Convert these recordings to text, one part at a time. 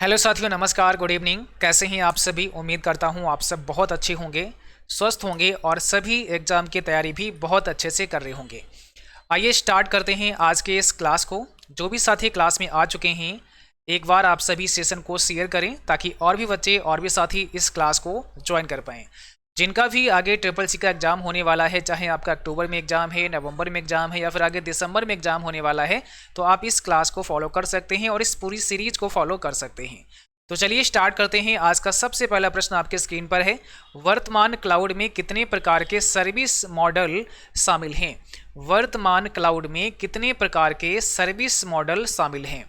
Hello साथियों, नमस्कार, good evening. कैसे हैं आप सभी? उम्मीद करता हूं आप सब बहुत अच्छे होंगे, स्वस्थ होंगे और सभी एग्ज़ाम की तैयारी भी बहुत अच्छे से कर रहे होंगे। आइए स्टार्ट करते हैं आज के इस क्लास को। जो भी साथी क्लास में आ चुके हैं, एक बार आप सभी सेशन को शेयर करें ताकि और भी बच्चे और भी साथी इस क्लास को ज्वाइन कर पाएँ। जिनका भी आगे ट्रिपल सी का एग्ज़ाम होने वाला है, चाहे आपका अक्टूबर में एग्ज़ाम है, नवंबर में एग्ज़ाम है या फिर आगे दिसंबर में एग्ज़ाम होने वाला है, तो आप इस क्लास को फॉलो कर सकते हैं और इस पूरी सीरीज को फॉलो कर सकते हैं। तो चलिए स्टार्ट करते हैं। आज का सबसे पहला प्रश्न आपके स्क्रीन पर है, वर्तमान क्लाउड में कितने प्रकार के सर्विस मॉडल शामिल हैं? वर्तमान क्लाउड में कितने प्रकार के सर्विस मॉडल शामिल हैं?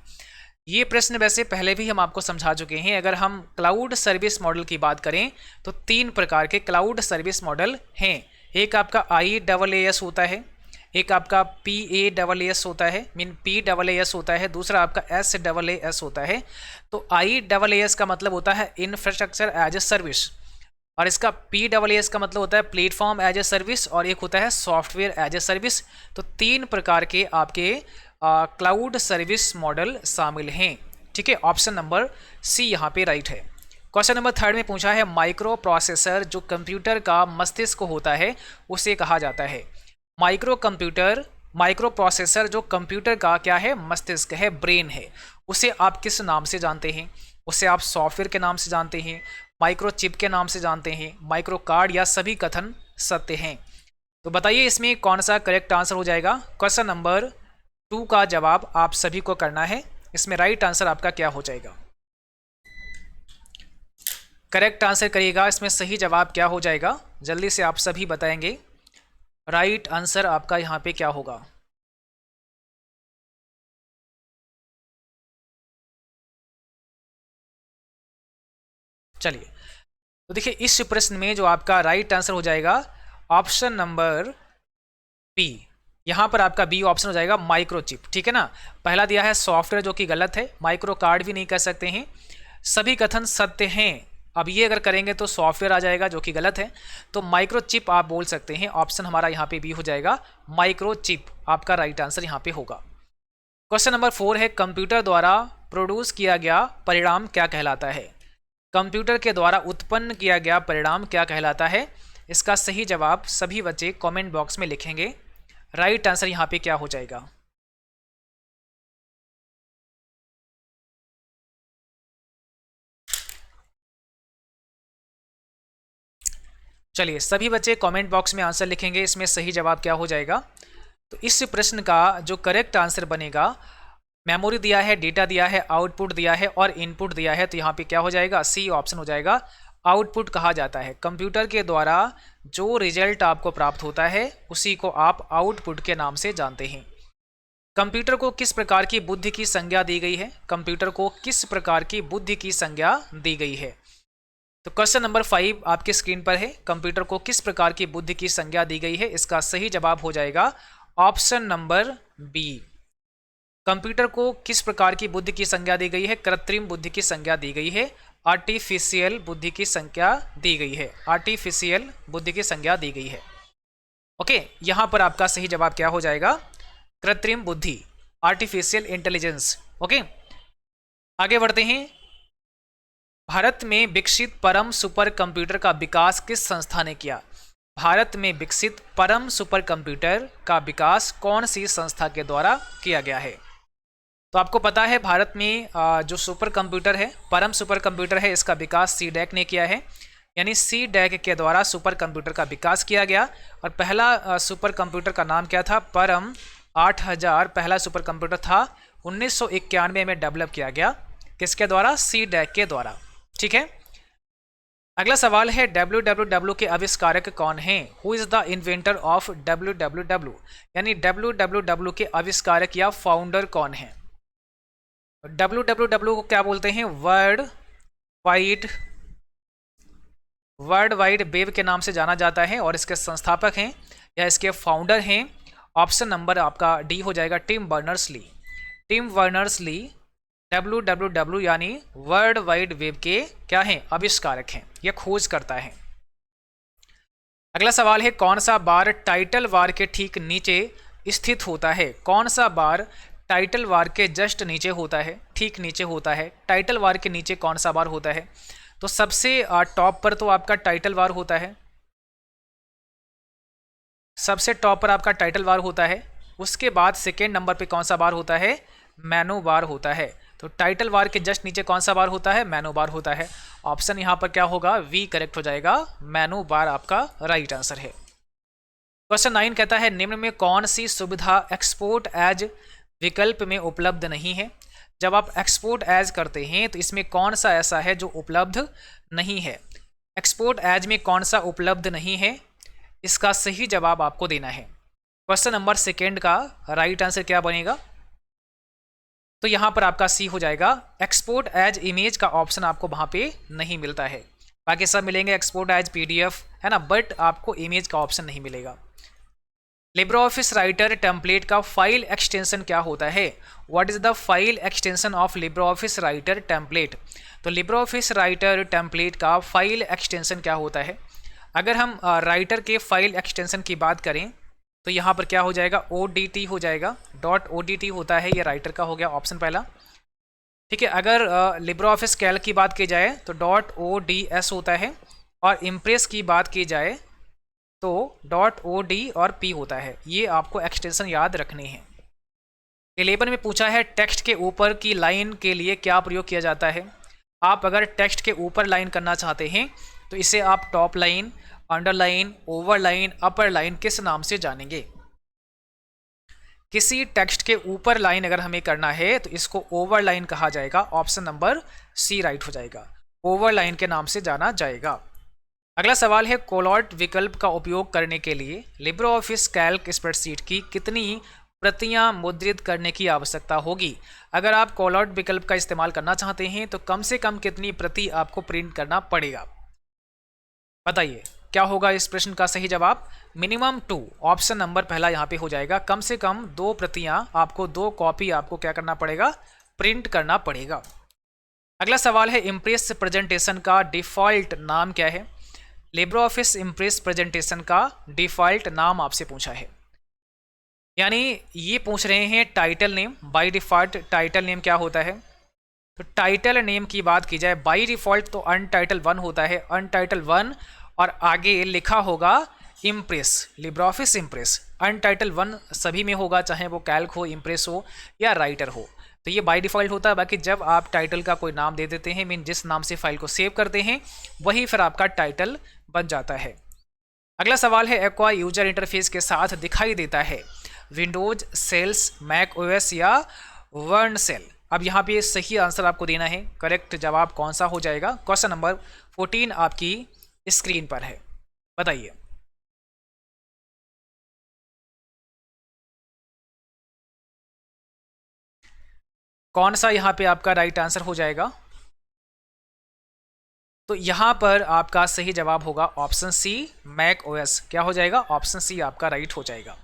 ये प्रश्न वैसे पहले भी हम आपको समझा चुके हैं। अगर हम क्लाउड सर्विस मॉडल की बात करें तो 3 प्रकार के क्लाउड सर्विस मॉडल हैं। एक आपका IaaS होता है, एक आपका PaaS होता है, PaaS होता है, दूसरा आपका SaaS होता है। तो IaaS का मतलब होता है इंफ्रास्ट्रक्चर एज ए सर्विस, और इसका PaaS का मतलब होता है प्लेटफॉर्म एज ए सर्विस, और एक होता है सॉफ्टवेयर एज ए सर्विस। तो 3 प्रकार के आपके क्लाउड सर्विस मॉडल शामिल हैं। ठीक है, ऑप्शन नंबर सी यहाँ पे राइट है। क्वेश्चन नंबर 3 में पूछा है, माइक्रो प्रोसेसर जो कंप्यूटर का मस्तिष्क होता है उसे कहा जाता है। माइक्रो प्रोसेसर जो कंप्यूटर का क्या है, मस्तिष्क है, ब्रेन है, उसे आप किस नाम से जानते हैं? उसे आप सॉफ्टवेयर के नाम से जानते हैं, माइक्रो चिप के नाम से जानते हैं, माइक्रो कार्ड, या सभी कथन सत्य हैं? तो बताइए इसमें कौन सा करेक्ट आंसर हो जाएगा। क्वेश्चन नंबर 2 का जवाब आप सभी को करना है। इसमें राइट आंसर आपका क्या हो जाएगा? करेक्ट आंसर करिएगा, इसमें सही जवाब क्या हो जाएगा, जल्दी से आप सभी बताएंगे। राइट आंसर आपका यहाँ पे क्या होगा? चलिए, तो देखिए इस प्रश्न में जो आपका राइट आंसर हो जाएगा ऑप्शन नंबर बी। यहाँ पर आपका बी ऑप्शन हो जाएगा, माइक्रोचिप। ठीक है ना, पहला दिया है सॉफ्टवेयर जो कि गलत है, माइक्रो कार्ड भी नहीं कह सकते हैं, सभी कथन सत्य हैं। अब ये अगर करेंगे तो सॉफ्टवेयर आ जाएगा जो कि गलत है, तो माइक्रोचिप आप बोल सकते हैं। ऑप्शन हमारा यहाँ पे बी हो जाएगा, माइक्रोचिप आपका राइट आंसर यहाँ पे होगा। क्वेश्चन नंबर 4 है, कंप्यूटर द्वारा प्रोड्यूस किया गया परिणाम क्या कहलाता है? कंप्यूटर के द्वारा उत्पन्न किया गया परिणाम क्या कहलाता है? इसका सही जवाब सभी बच्चे कमेंट बॉक्स में लिखेंगे। राइट आंसर यहाँ पे क्या हो जाएगा? चलिए सभी बच्चे कमेंट बॉक्स में आंसर लिखेंगे, इसमें सही जवाब क्या हो जाएगा। तो इस प्रश्न का जो करेक्ट आंसर बनेगा, मेमोरी दिया है, डेटा दिया है, आउटपुट दिया है और इनपुट दिया है, तो यहाँ पे क्या हो जाएगा, सी ऑप्शन हो जाएगा। आउटपुट कहा जाता है कंप्यूटर के द्वारा जो रिजल्ट आपको प्राप्त होता है उसी को आप आउटपुट के नाम से जानते हैं। कंप्यूटर को किस प्रकार की बुद्धि की संज्ञा दी गई है? कंप्यूटर को किस प्रकार की बुद्धि की संज्ञा दी गई है? तो क्वेश्चन नंबर 5 आपके स्क्रीन पर है, कंप्यूटर को किस प्रकार की बुद्धि की संज्ञा दी गई है? इसका सही जवाब हो जाएगा ऑप्शन नंबर बी। कंप्यूटर को किस प्रकार की बुद्धि की संज्ञा दी गई है? कृत्रिम बुद्धि की संज्ञा दी गई है, आर्टिफिशियल बुद्धि की संज्ञा दी गई है, आर्टिफिशियल बुद्धि की संज्ञा दी गई है। ओके, यहां पर आपका सही जवाब क्या हो जाएगा? कृत्रिम बुद्धि, आर्टिफिशियल इंटेलिजेंस। ओके, आगे बढ़ते हैं। भारत में विकसित परम सुपर कंप्यूटर का विकास किस संस्था ने किया? भारत में विकसित परम सुपर कंप्यूटर का विकास कौन सी संस्था के द्वारा किया गया है? तो आपको पता है भारत में जो सुपर कंप्यूटर है, परम सुपर कंप्यूटर है, इसका विकास सीडैक ने किया है। यानी सीडैक के द्वारा सुपर कंप्यूटर का विकास किया गया। और पहला सुपर कंप्यूटर का नाम क्या था? परम 8000 पहला सुपर कंप्यूटर था, 1991 में डेवलप किया गया। किसके द्वारा? सीडैक के द्वारा। ठीक है, अगला सवाल है, www के आविष्कारक कौन हैं? Who is the inventor of www? यानी www के आविष्कारक या फाउंडर कौन है? www को क्या बोलते हैं? वर्ल्ड वाइड वेब के नाम से जाना जाता है, और इसके संस्थापक हैं या इसके फाउंडर हैं, ऑप्शन नंबर आपका डी हो जाएगा, Tim Berners Lee. Tim Berners Lee www यानी वर्ल्ड वाइड वेब के क्या हैं? आविष्कारक हैं, यह खोज करता है। अगला सवाल है, कौन सा बार टाइटल बार के ठीक नीचे स्थित होता है? कौन सा बार टाइटल बार के जस्ट नीचे होता है, ठीक नीचे होता है। टाइटल बार के नीचे कौन सा बार होता है? तो सबसे टॉप पर तो आपका टाइटल बार होता है, सबसे टॉप पर आपका टाइटल बार होता है। उसके बाद सेकेंड नंबर पे कौन सा बार होता है? मेनू बार होता है। तो टाइटल बार के जस्ट नीचे कौन सा बार होता है? मेनू बार होता है। ऑप्शन यहाँ पर क्या होगा? वी करेक्ट हो जाएगा, मेनू बार आपका राइट आंसर है। क्वेश्चन 9 कहता है निम्न में कौन सी सुविधा एक्सपोर्ट एज विकल्प में उपलब्ध नहीं है? जब आप एक्सपोर्ट एज करते हैं तो इसमें कौन सा ऐसा है जो उपलब्ध नहीं है? एक्सपोर्ट एज में कौन सा उपलब्ध नहीं है, इसका सही जवाब आपको देना है। क्वेश्चन नंबर सेकेंड का राइट आंसर क्या बनेगा? तो यहाँ पर आपका सी हो जाएगा। एक्सपोर्ट एज इमेज का ऑप्शन आपको वहाँ पे नहीं मिलता है, बाकी सब मिलेंगे एक्सपोर्ट एज पीडीएफ, है ना, बट आपको इमेज का ऑप्शन नहीं मिलेगा। लिब्रे ऑफिस राइटर टेम्पलेट का फाइल एक्सटेंशन क्या होता है? What is the file extension of Libre office writer template? तो लिब्रे ऑफिस राइटर टेम्पलेट का फाइल एक्सटेंशन क्या होता है? अगर हम राइटर के फाइल एक्सटेंशन की बात करें तो यहाँ पर क्या हो जाएगा? ODT हो जाएगा, .odt होता है, ये राइटर का हो गया ऑप्शन पहला। ठीक है, अगर लिब्रे ऑफिस कैल्क की बात की जाए तो .ods होता है, और इम्प्रेस की बात की जाए तो .od और p होता है। ये आपको एक्सटेंशन याद रखने हैं। 11 में पूछा है टेक्स्ट के ऊपर की लाइन के लिए क्या प्रयोग किया जाता है? आप अगर टेक्स्ट के ऊपर लाइन करना चाहते हैं तो इसे आप टॉप लाइन, अंडरलाइन, ओवरलाइन, अपर लाइन किस नाम से जानेंगे? किसी टेक्स्ट के ऊपर लाइन अगर हमें करना है तो इसको ओवरलाइन कहा जाएगा। ऑप्शन नंबर सी राइट हो जाएगा, ओवरलाइन के नाम से जाना जाएगा। अगला सवाल है कोलॉट विकल्प का उपयोग करने के लिए लिब्रे ऑफिस कैल्क स्प्रेडशीट की कितनी प्रतियां मुद्रित करने की आवश्यकता होगी? अगर आप कोलॉट विकल्प का इस्तेमाल करना चाहते हैं तो कम से कम कितनी प्रति आपको प्रिंट करना पड़ेगा? बताइए क्या होगा इस प्रश्न का सही जवाब? मिनिमम 2, ऑप्शन नंबर पहला यहाँ पे हो जाएगा। कम से कम 2 प्रतियां आपको, 2 कॉपी आपको क्या करना पड़ेगा? प्रिंट करना पड़ेगा। अगला सवाल है इम्प्रेस प्रेजेंटेशन का डिफ़ॉल्ट नाम क्या है? लिब्रे ऑफिस इम्प्रेस प्रेजेंटेशन का डिफ़ॉल्ट नाम आपसे पूछा है, यानी ये पूछ रहे हैं title name. By default title name क्या होता है? तो टाइटल नेम की बात की जाए बाय डिफ़ॉल्ट तो अनटाइटल 1 होता है, अनटाइटल 1 और आगे लिखा होगा इम्प्रेस, लिब्रे ऑफिस इम्प्रेस। अनटाइटल 1 सभी में होगा, चाहे वो कैल्क हो, इम्प्रेस हो या राइटर हो, तो ये बाय डिफ़ॉल्ट होता है। बाकी जब आप टाइटल का कोई नाम दे देते हैं, मीन जिस नाम से फाइल को सेव करते हैं वही फिर आपका टाइटल बन जाता है। अगला सवाल है एक्वा यूजर इंटरफेस के साथ दिखाई देता है विंडोज, सेल्स, मैक ओएस या वर्न सेल? अब यहाँ पे सही आंसर आपको देना है। करेक्ट जवाब कौन सा हो जाएगा? क्वेश्चन नंबर 14 आपकी स्क्रीन पर है, बताइए। कौन सा यहाँ पे आपका राइट आंसर हो जाएगा? तो यहाँ पर आपका सही जवाब होगा ऑप्शन सी, मैक ओएस। क्या हो जाएगा? ऑप्शन सी आपका राइट हो जाएगा।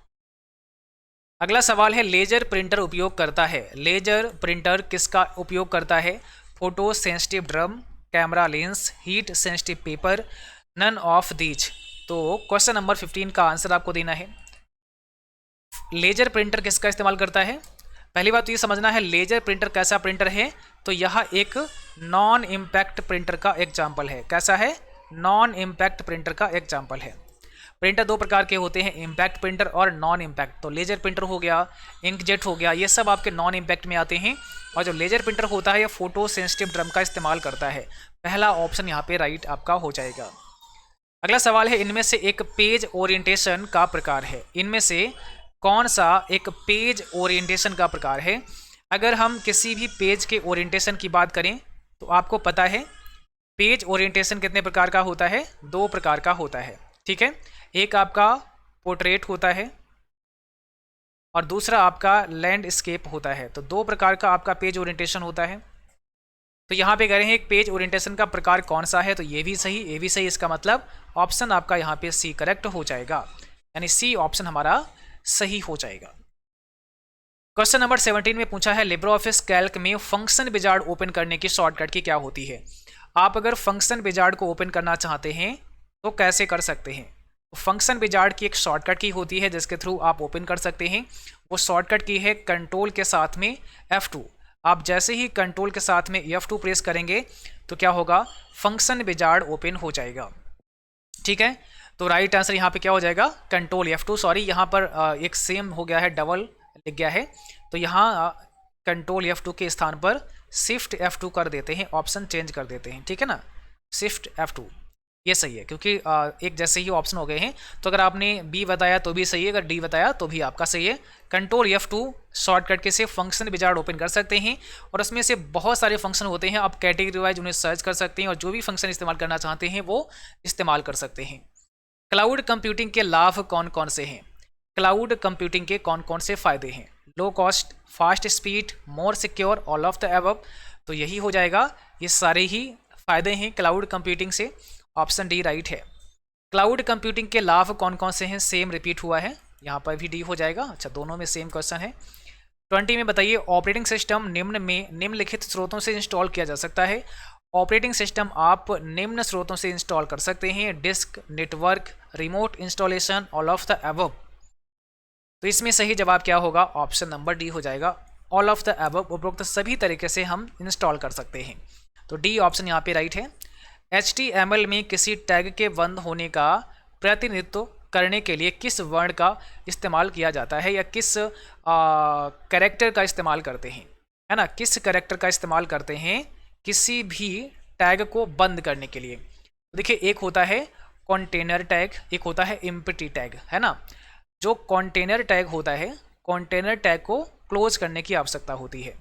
अगला सवाल है लेजर प्रिंटर उपयोग करता है। लेजर प्रिंटर किसका उपयोग करता है? Photo sensitive drum, camera lens, heat sensitive paper, none of these. तो क्वेश्चन नंबर 15 का आंसर आपको देना है। लेजर प्रिंटर किसका इस्तेमाल करता है? पहली बात तो ये समझना है लेजर प्रिंटर कैसा प्रिंटर है। तो यह एक नॉन इम्पैक्ट प्रिंटर का एग्जाम्पल है। कैसा है? नॉन इम्पैक्ट प्रिंटर का एग्जाम्पल है। प्रिंटर 2 प्रकार के होते हैं, इम्पैक्ट प्रिंटर और नॉन इम्पैक्ट। तो लेजर प्रिंटर हो गया, इंकजेट हो गया, ये सब आपके नॉन इम्पैक्ट में आते हैं। और जो लेजर प्रिंटर होता है ये फोटो सेंसिटिव ड्रम का इस्तेमाल करता है। पहला ऑप्शन यहाँ पे राइट आपका हो जाएगा। अगला सवाल है इनमें से एक पेज ओरिएंटेशन का प्रकार है। इनमें से कौन सा एक पेज ओरिएंटेशन का प्रकार है? अगर हम किसी भी पेज के ओरिएंटेशन की बात करें तो आपको पता है पेज ओरिएंटेशन कितने प्रकार का होता है? 2 प्रकार का होता है। ठीक है, एक आपका पोर्ट्रेट होता है और दूसरा आपका लैंडस्केप होता है। तो 2 प्रकार का आपका पेज ओरिएंटेशन होता है। तो यहाँ पे कह रहे हैं एक पेज ओरिएंटेशन का प्रकार कौन सा है? तो ये भी सही, ये भी सही। इसका मतलब ऑप्शन आपका यहाँ पे सी करेक्ट हो जाएगा, यानी सी ऑप्शन हमारा सही हो जाएगा। क्वेश्चन नंबर 17 में पूछा है लिब्रे ऑफिस कैल्क में फंक्शन विजार्ड ओपन करने की शॉर्टकट की क्या होती है? आप अगर फंक्शन विजार्ड को ओपन करना चाहते हैं तो कैसे कर सकते हैं? फंक्शन विजार्ड की एक शॉर्टकट की होती है जिसके थ्रू आप ओपन कर सकते हैं। वो शॉर्टकट की है कंट्रोल के साथ में F2। आप जैसे ही कंट्रोल के साथ में F2 प्रेस करेंगे तो क्या होगा, फंक्शन विजार्ड ओपन हो जाएगा। ठीक है, तो राइट आंसर यहाँ पे क्या हो जाएगा, कंट्रोल F2। सॉरी, यहाँ पर एक सेम हो गया है, डबल लिख गया है, तो यहाँ कंट्रोल F2 के स्थान पर शिफ्ट F2 कर देते हैं, ऑप्शन चेंज कर देते हैं। ठीक है ना, शिफ्ट F2 ये सही है, क्योंकि एक जैसे ही ऑप्शन हो गए हैं। तो अगर आपने बी बताया तो भी सही है, अगर डी बताया तो भी आपका सही है। कंट्रोल F2 शॉर्टकट के से फंक्शन विजार्ड ओपन कर सकते हैं और उसमें से बहुत सारे फंक्शन होते हैं, आप कैटेगरी वाइज उन्हें सर्च कर सकते हैं और जो भी फंक्शन इस्तेमाल करना चाहते हैं वो इस्तेमाल कर सकते हैं। क्लाउड कंप्यूटिंग के लाभ कौन कौन से हैं? क्लाउड कंप्यूटिंग के कौन कौन से फायदे हैं? Low cost, fast speed, more secure, all of the above. तो यही हो जाएगा, ये सारे ही फायदे हैं क्लाउड कंप्यूटिंग से। ऑप्शन डी राइट है। क्लाउड कंप्यूटिंग के लाभ कौन कौन से हैं? सेम रिपीट हुआ है, यहाँ पर भी डी हो जाएगा। अच्छा, दोनों में सेम क्वेश्चन है। 20 में बताइए, ऑपरेटिंग सिस्टम निम्नलिखित स्रोतों से इंस्टॉल किया जा सकता है। ऑपरेटिंग सिस्टम आप निम्न स्रोतों से इंस्टॉल कर सकते हैं: disk, network, remote installation, all of the above. तो इसमें सही जवाब क्या होगा? ऑप्शन नंबर डी हो जाएगा, ऑल ऑफ द अबव। उपरोक्त सभी तरीके से हम इंस्टॉल कर सकते हैं, तो डी ऑप्शन यहाँ पे राइट है। HTML में किसी टैग के बंद होने का प्रतिनिधित्व करने के लिए किस वर्ण का इस्तेमाल किया जाता है, या किस कैरेक्टर का इस्तेमाल करते हैं, है ना, किस कैरेक्टर का इस्तेमाल करते हैं किसी भी टैग को बंद करने के लिए? देखिए, एक होता है कंटेनर टैग, एक होता है एम्प्टी टैग, है ना। जो कंटेनर टैग होता है, कंटेनर टैग को क्लोज करने की आवश्यकता होती है।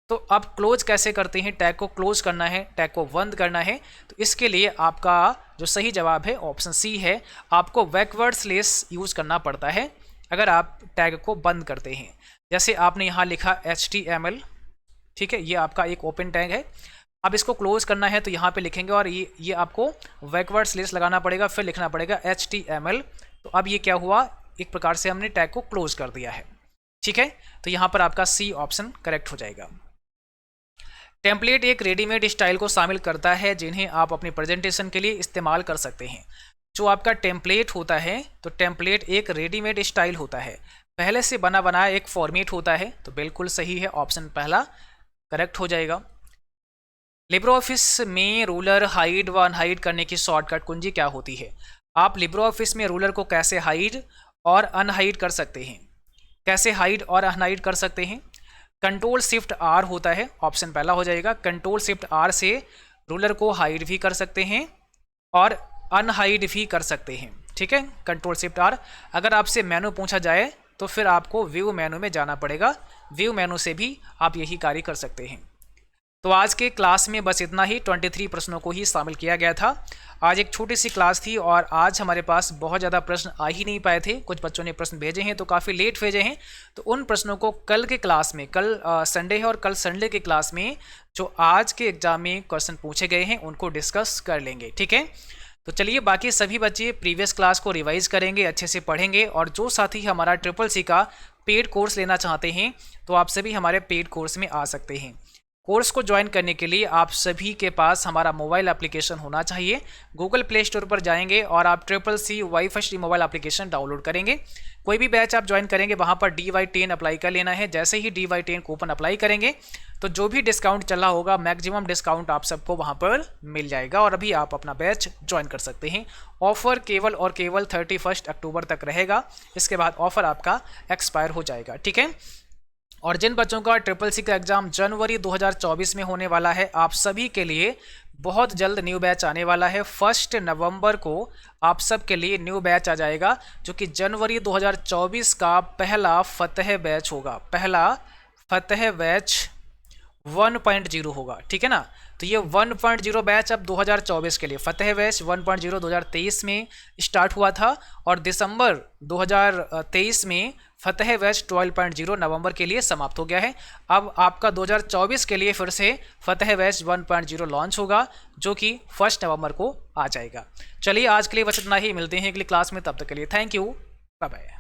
तो अब क्लोज कैसे करते हैं? टैग को क्लोज करना है, टैग को बंद करना है, तो इसके लिए आपका जो सही जवाब है ऑप्शन सी है। आपको बैकवर्ड स्लेश यूज करना पड़ता है अगर आप टैग को बंद करते हैं। जैसे आपने यहाँ लिखा HTML, ठीक है, ये आपका एक ओपन टैग है। अब इसको क्लोज करना है तो यहाँ पे लिखेंगे और ये आपको बैकवर्ड स्लेश लगाना पड़ेगा, फिर लिखना पड़ेगा HTML। तो अब ये क्या हुआ, एक प्रकार से हमने टैग को क्लोज कर दिया है। ठीक है, तो यहाँ पर आपका सी ऑप्शन करेक्ट हो जाएगा। टेम्पलेट एक रेडीमेड स्टाइल को शामिल करता है जिन्हें आप अपनी प्रेजेंटेशन के लिए इस्तेमाल कर सकते हैं। जो आपका टेम्पलेट होता है, तो टेम्पलेट एक रेडीमेड स्टाइल होता है, पहले से बना बनाया एक फॉर्मेट होता है। तो बिल्कुल सही है, ऑप्शन पहला करेक्ट हो जाएगा। लिब्रे ऑफिस में रूलर हाइड व अनहाइड करने की शॉर्टकट कुंजी क्या होती है? आप लिब्रे ऑफिस में रूलर को कैसे हाइड और अनहाइड कर सकते हैं? कैसे हाइड और अनहाइड कर सकते हैं? कंट्रोल शिफ्ट R होता है, ऑप्शन पहला हो जाएगा। कंट्रोल शिफ्ट R से रूलर को हाइड भी कर सकते हैं और अनहाइड भी कर सकते हैं। ठीक है, कंट्रोल शिफ्ट R। अगर आपसे मेनू पूछा जाए तो फिर आपको व्यू मेनू में जाना पड़ेगा, व्यू मेनू से भी आप यही कार्य कर सकते हैं। तो आज के क्लास में बस इतना ही, 23 प्रश्नों को ही शामिल किया गया था। आज एक छोटी सी क्लास थी और आज हमारे पास बहुत ज़्यादा प्रश्न आ ही नहीं पाए थे। कुछ बच्चों ने प्रश्न भेजे हैं तो काफ़ी लेट भेजे हैं, तो उन प्रश्नों को कल के क्लास में, कल संडे है और कल संडे के क्लास में जो आज के एग्जाम में क्वेश्चन पूछे गए हैं उनको डिस्कस कर लेंगे। ठीक है, तो चलिए, बाकी सभी बच्चे प्रीवियस क्लास को रिवाइज करेंगे, अच्छे से पढ़ेंगे, और जो साथी हमारा CCC का पेड कोर्स लेना चाहते हैं तो आप सभी हमारे पेड कोर्स में आ सकते हैं। कोर्स को ज्वाइन करने के लिए आप सभी के पास हमारा मोबाइल एप्लीकेशन होना चाहिए। गूगल प्ले स्टोर पर जाएंगे और आप CCC wifi mobile application download करेंगे। कोई भी बैच आप ज्वाइन करेंगे वहाँ पर DY10 अप्लाई कर लेना है। जैसे ही DY10 कूपन अप्लाई करेंगे तो जो भी डिस्काउंट चला होगा, मैक्सिमम डिस्काउंट आप सबको वहाँ पर मिल जाएगा और अभी आप अपना बैच ज्वाइन कर सकते हैं। ऑफर केवल और केवल 31 अक्टूबर तक रहेगा, इसके बाद ऑफर आपका एक्सपायर हो जाएगा। ठीक है, और जिन बच्चों का CCC का एग्जाम जनवरी 2024 में होने वाला है, आप सभी के लिए बहुत जल्द न्यू बैच आने वाला है। 1 नवंबर को आप सब के लिए न्यू बैच आ जाएगा, जो कि जनवरी 2024 का पहला फतह बैच होगा। पहला फतह बैच 1.0 होगा। ठीक है ना, तो ये 1.0 बैच अब 2024 के लिए, फतह बैच 1.0 2023 में स्टार्ट हुआ था और दिसंबर 2023 में फतह बैच 12.0 नवंबर के लिए समाप्त हो गया है। अब आपका 2024 के लिए फिर से फतह बैच 1.0 लॉन्च होगा, जो कि 1 नवंबर को आ जाएगा। चलिए, आज के लिए बस इतना ही, मिलते हैं अगली क्लास में, तब तक के लिए थैंक यू, बाय बाय।